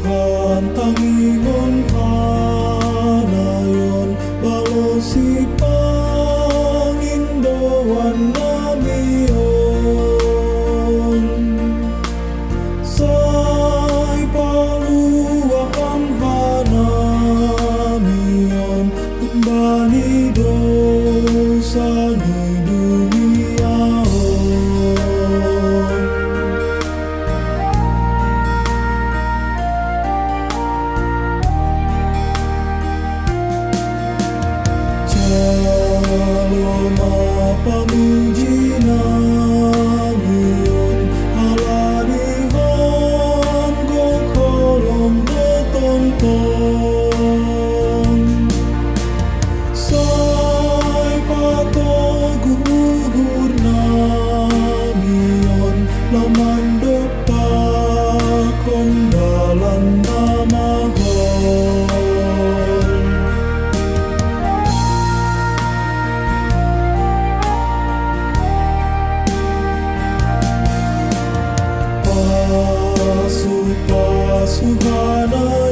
Tuhan tangingon hanayon balosi pangindoan namion say paluaan hanamion kembali dosa ni dunia. Pamuji namion halalihan go kolom betonton say patogugur namion laman depakong dalan namahon. Pasuhana